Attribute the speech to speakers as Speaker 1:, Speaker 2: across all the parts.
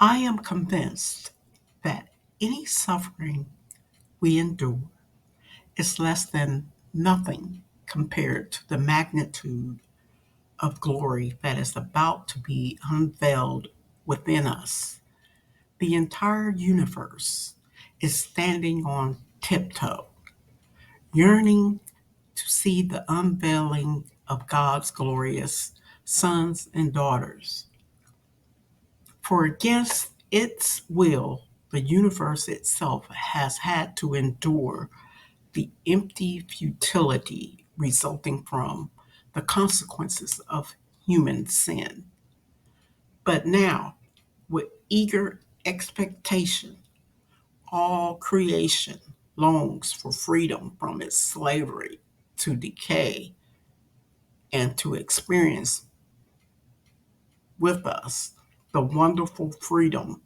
Speaker 1: I am convinced that any suffering we endure is less than nothing compared to the magnitude of glory that is about to be unveiled within us. The entire universe is standing on tiptoe, yearning to see the unveiling of God's glorious sons and daughters. For against its will, the universe itself has had to endure the empty futility resulting from the consequences of human sin. But now, with eager expectation, all creation longs for freedom from its slavery to decay and to experience with us the wonderful freedom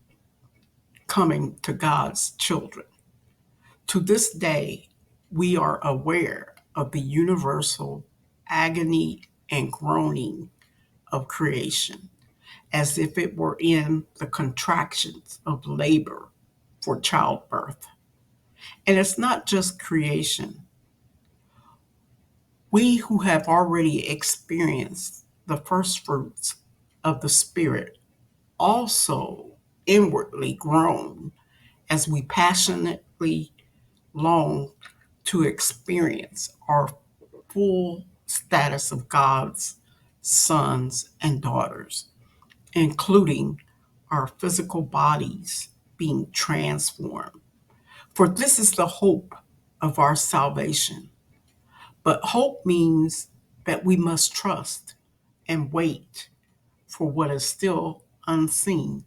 Speaker 1: coming to God's children. To this day, we are aware of the universal agony and groaning of creation, as if it were in the contractions of labor for childbirth. And it's not just creation. We who have already experienced the first fruits of the Spirit also inwardly groan as we passionately long to experience our full status of God's sons and daughters, including our physical bodies being transformed. For this is the hope of our salvation. But hope means that we must trust and wait for what is still unseen.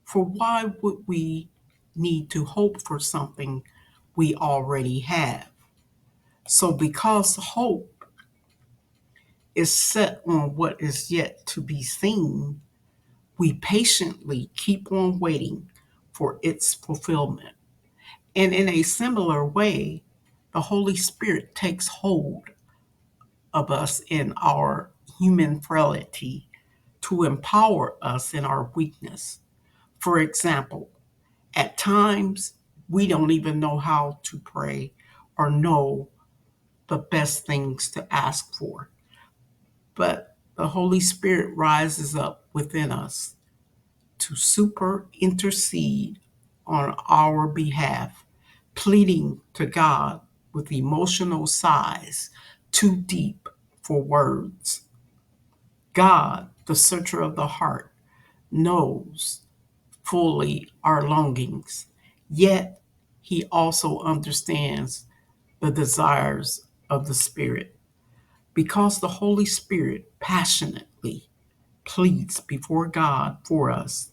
Speaker 1: For why would we need to hope for something we already have? So, because hope is set on what is yet to be seen, we patiently keep on waiting for its fulfillment. And in a similar way, the Holy Spirit takes hold of us in our human frailty to empower us in our weakness. For example, at times we don't even know how to pray or know the best things to ask for. But the Holy Spirit rises up within us to super intercede on our behalf, pleading to God with emotional sighs too deep for words. God, the searcher of the heart, knows fully our longings, yet he also understands the desires of the Spirit. Because the Holy Spirit passionately pleads before God for us,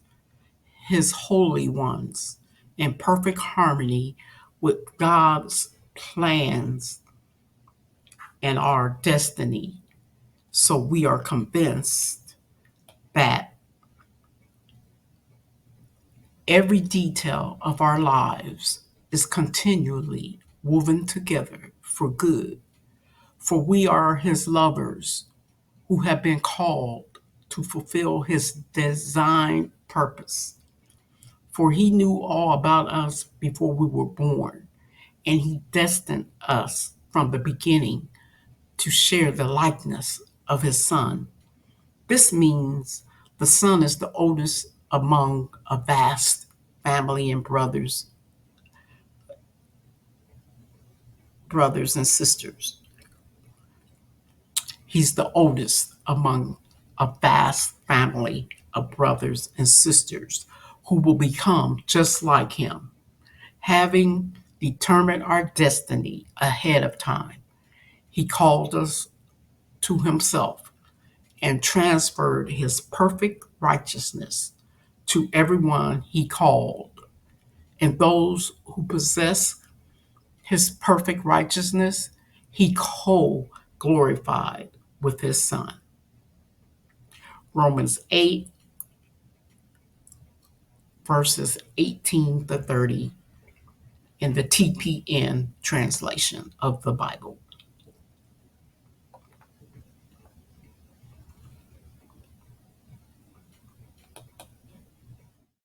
Speaker 1: his holy ones, in perfect harmony with God's plans and our destiny. So we are convinced that every detail of our lives is continually woven together for good, for we are his lovers who have been called to fulfill his design purpose. For he knew all about us before we were born, and he destined us from the beginning to share the likeness of his son. This means the son is the oldest among a vast family and brothers and sisters. He's the oldest among a vast family of brothers and sisters who will become just like him, having determined our destiny ahead of time. He called us to himself and transferred his perfect righteousness to everyone he called. And those who possess his perfect righteousness, he co glorified with his son. Romans 8, verses 18 to 30 in the TPN translation of the Bible.